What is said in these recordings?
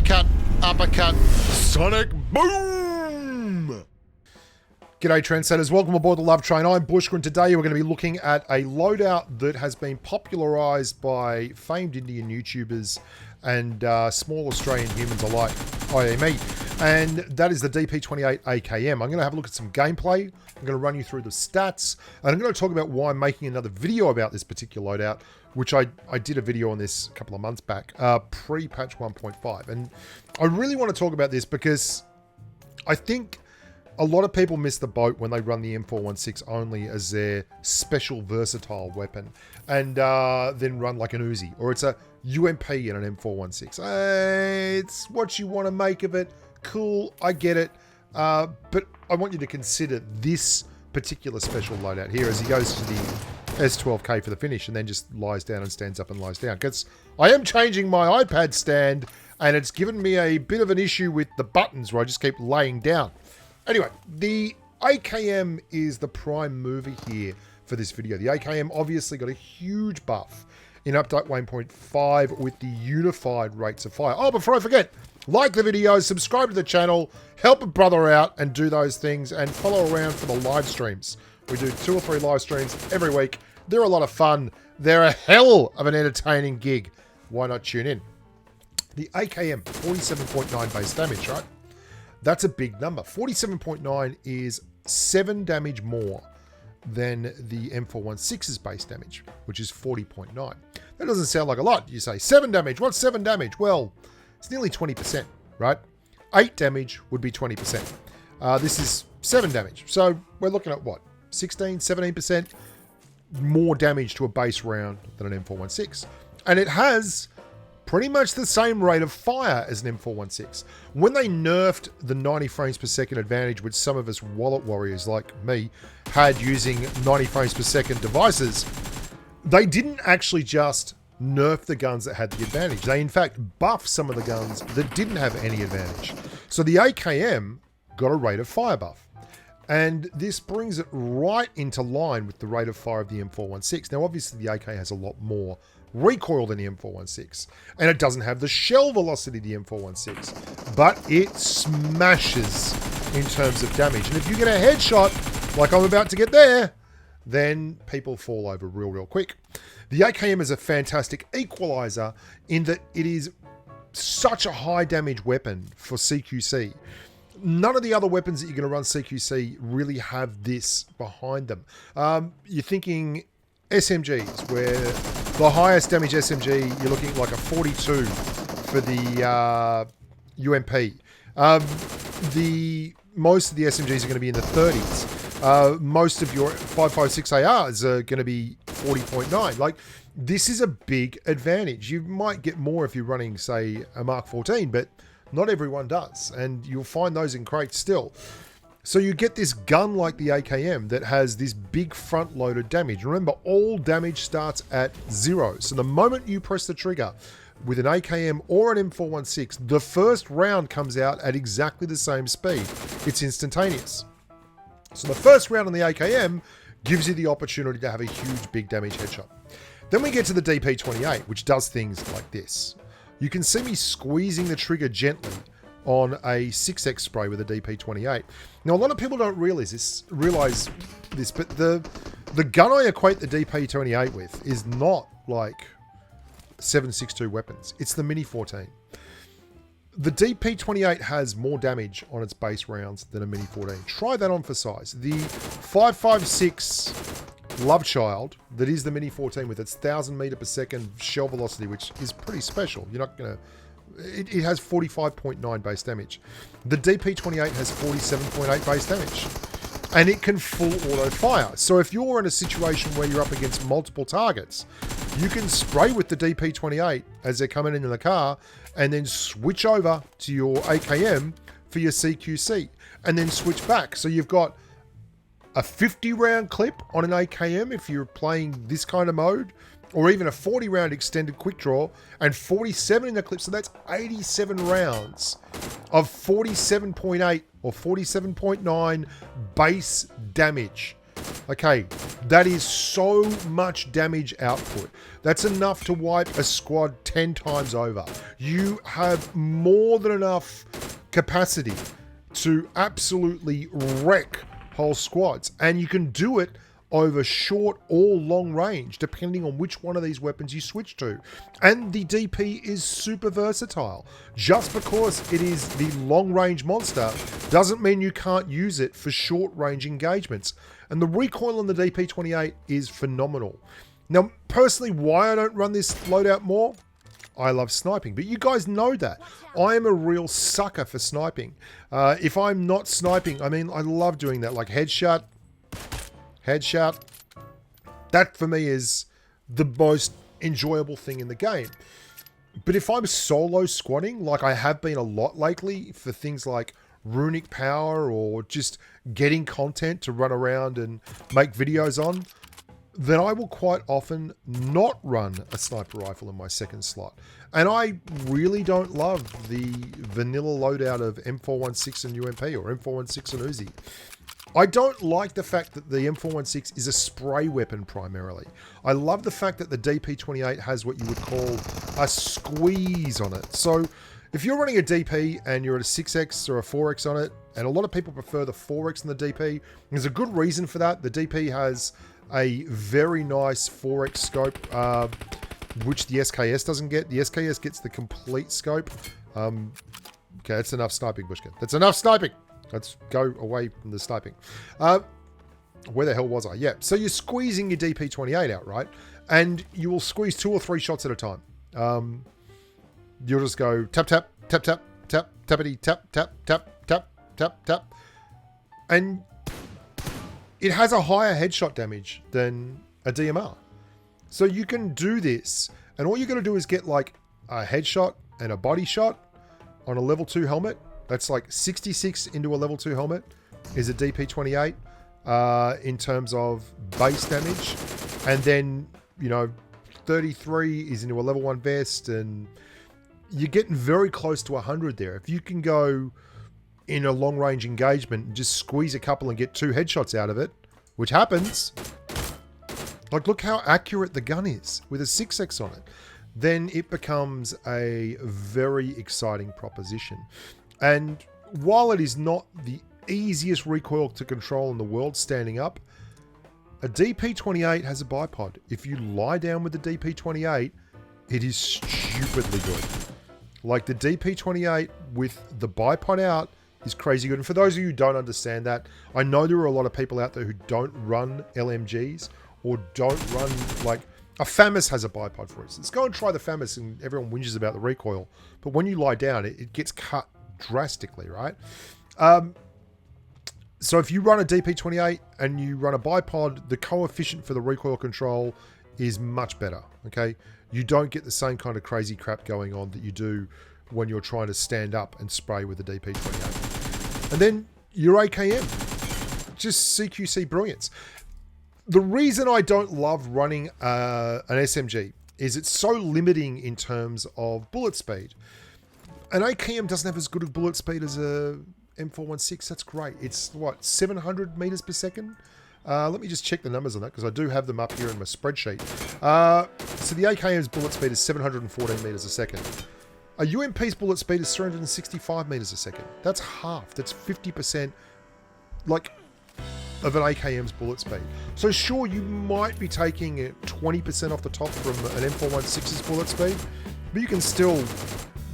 uppercut, uppercut, sonic boom! G'day trendsetters, welcome aboard the Love Train. I'm Bushka and today we're going to be looking at a loadout that has been popularised by famed Indian YouTubers and small Australian humans alike, i.e. me, and that is the DP28 AKM. I'm going to have a look at some gameplay, I'm going to run you through the stats, and I'm going to talk about why I'm making another video about this particular loadout, which I did a video on this a couple of months back, pre-patch 1.5, and I really want to talk about this because I think a lot of people miss the boat when they run the M416 only as their special versatile weapon and then run like an Uzi, or it's a UMP in an M416. It's what you want to make of it. Cool, I get it. But I want you to consider this particular special loadout here as he goes to the S12K for the finish and then just lies down and stands up and lies down. Because I am changing my iPad stand and it's given me a bit of an issue with the buttons where I just keep laying down. Anyway, the AKM is the prime mover here for this video. The AKM obviously got a huge buff in update 1.5 with the unified rates of fire. Oh, before I forget, like the video, subscribe to the channel, help a brother out and do those things, and follow around for the live streams. We do 2 or 3 live streams every week. They're a lot of fun. They're a hell of an entertaining gig. Why not tune in? The AKM, 47.9 base damage, right? That's a big number. 47.9 is 7 damage more than the M416's base damage, which is 40.9. That doesn't sound like a lot. You say, 7 damage, what's 7 damage? Well, it's nearly 20%, right? 8 damage would be 20%. This is 7 damage. So we're looking at what? 16, 17% more damage to a base round than an M416. And it has pretty much the same rate of fire as an M416. When they nerfed the 90 frames per second advantage, which some of us wallet warriors like me had using 90 frames per second devices, they didn't actually just nerf the guns that had the advantage. They in fact buffed some of the guns that didn't have any advantage. So the AKM got a rate of fire buff. And this brings it right into line with the rate of fire of the M416. Now obviously the AK has a lot more recoil than the M416, and it doesn't have the shell velocity of the M416, but it smashes in terms of damage. And if you get a headshot like I'm about to get there, then people fall over real quick. The AKM is a fantastic equalizer in that it is such a high damage weapon for CQC. None of the other weapons that you're going to run CQC really have this behind them. You're thinking SMGs, where the highest damage SMG, you're looking at like a 42 for the UMP. Most of the SMGs are going to be in the 30s. Most of your 5.56 ARs are going to be 40.9. Like, this is a big advantage. You might get more if you're running, say, a Mark 14, but not everyone does. And you'll find those in crates still. So you get this gun like the AKM that has this big front-loaded damage. Remember, all damage starts at 0. So the moment you press the trigger with an AKM or an M416, the first round comes out at exactly the same speed. It's instantaneous. So the first round on the AKM gives you the opportunity to have a huge big damage headshot. Then we get to the DP28, which does things like this. You can see me squeezing the trigger gently on a 6x spray with a DP28. Now, a lot of people don't realize this, but the gun I equate the DP28 with is not like 7.62 weapons. It's the Mini 14. The DP28 has more damage on its base rounds than a Mini 14. Try that on for size. The 5.56 Love Child, that is the Mini 14 with its 1,000 meter per second shell velocity, which is pretty special. You're not going to... It has 45.9 base damage. The DP28 has 47.8 base damage. And it can full auto fire. So if you're in a situation where you're up against multiple targets, you can spray with the DP28 as they're coming into the car and then switch over to your AKM for your CQC and then switch back. So you've got a 50 round clip on an AKM if you're playing this kind of mode, or even a 40 round extended quick draw, and 47 in the clip. So that's 87 rounds of 47.8 or 47.9 base damage. Okay, That is so much damage output. That's enough to wipe a squad 10 times over. You have more than enough capacity to absolutely wreck whole squads. And you can do it over short or long range, depending on which one of these weapons you switch to. And the DP is super versatile. Just because it is the long range monster doesn't mean you can't use it for short range engagements. And the recoil on the DP28 is phenomenal. Now, personally, why I don't run this loadout more? I love sniping, but you guys know that. I am a real sucker for sniping. If I'm not sniping, I mean, I love doing that, like headshot. That for me is the most enjoyable thing in the game. But if I'm solo squatting, like I have been a lot lately for things like runic power or just getting content to run around and make videos on, then I will quite often not run a sniper rifle in my second slot. And I really don't love the vanilla loadout of M416 and UMP or M416 and Uzi. I don't like the fact that the M416 is a spray weapon primarily. I love the fact that the DP28 has what you would call a squeeze on it. So if you're running a DP and you're at a 6x or a 4x on it, and a lot of people prefer the 4x and the DP, there's a good reason for that. The DP has a very nice 4x scope, which the SKS doesn't get. The SKS gets the complete scope. Okay, that's enough sniping, Bushka. That's enough sniping. Let's go away from the sniping. Where the hell was I? Yeah, so you're squeezing your DP28 out, right? And you will squeeze 2 or 3 shots at a time. You'll just go tap, tap, tap, tap, tap, tappity, tap, tap, tap, tap, tap, tap. And it has a higher headshot damage than a DMR. So you can do this, and all you got to do is get like a headshot and a body shot on a level 2 helmet. That's like 66 into a level 2 helmet is a DP28 in terms of base damage. And then, you know, 33 is into a level 1 vest, and you're getting very close to 100 there. If you can go in a long range engagement and just squeeze a couple and get 2 headshots out of it, which happens, like look how accurate the gun is with a 6x on it, then it becomes a very exciting proposition. And while it is not the easiest recoil to control in the world standing up, a DP28 has a bipod. If you lie down with the DP28, it is stupidly good. Like the DP28 with the bipod out is crazy good. And for those of you who don't understand that, I know there are a lot of people out there who don't run LMGs or don't run, like, a FAMAS has a bipod, for instance. Go and try the FAMAS and everyone whinges about the recoil. But when you lie down, it gets cut drastically, right? So if you run a DP28 and you run a bipod, the coefficient for the recoil control is much better, okay? You don't get the same kind of crazy crap going on that you do when you're trying to stand up and spray with the DP28. And then your AKM, just CQC brilliance. The reason I don't love running an SMG is it's so limiting in terms of bullet speed. An AKM doesn't have as good of bullet speed as a M416. That's great. It's what, 700 meters per second? Let me just check the numbers on that because I do have them up here in my spreadsheet. So the AKM's bullet speed is 714 meters a second. A UMP's bullet speed is 365 meters a second. That's half. That's 50%, like, of an AKM's bullet speed. So sure, you might be taking 20% off the top from an M416's bullet speed, but you can still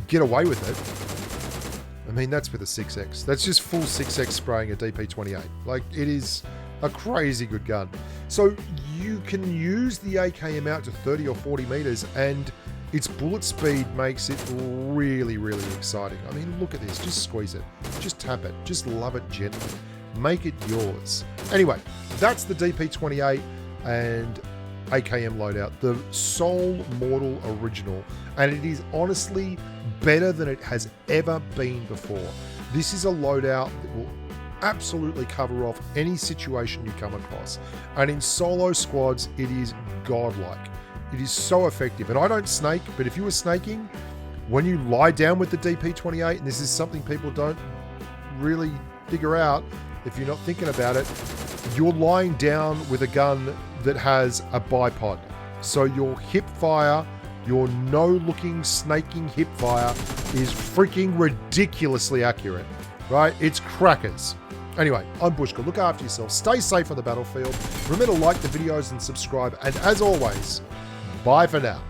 get away with it. I mean, that's with a 6x. That's just full 6x spraying a DP28. Like, it is a crazy good gun. So you can use the AKM out to 30 or 40 meters, and its bullet speed makes it really, really exciting. I mean, look at this. Just squeeze it. Just tap it. Just love it gently. Make it yours. Anyway, that's the DP28 and AKM loadout, the Soul Mortal Original, and it is honestly better than it has ever been before. This is a loadout that will absolutely cover off any situation you come across, and in solo squads it is godlike. It is so effective. And I don't snake, but if you were snaking, when you lie down with the DP28, and this is something people don't really figure out if you're not thinking about it, you're lying down with a gun that has a bipod. So your hip fire, your no-looking, snaking hip fire is freaking ridiculously accurate, right? It's crackers. Anyway, I'm Bushka. Look after yourself. Stay safe on the battlefield. Remember to like the videos and subscribe. And as always, bye for now.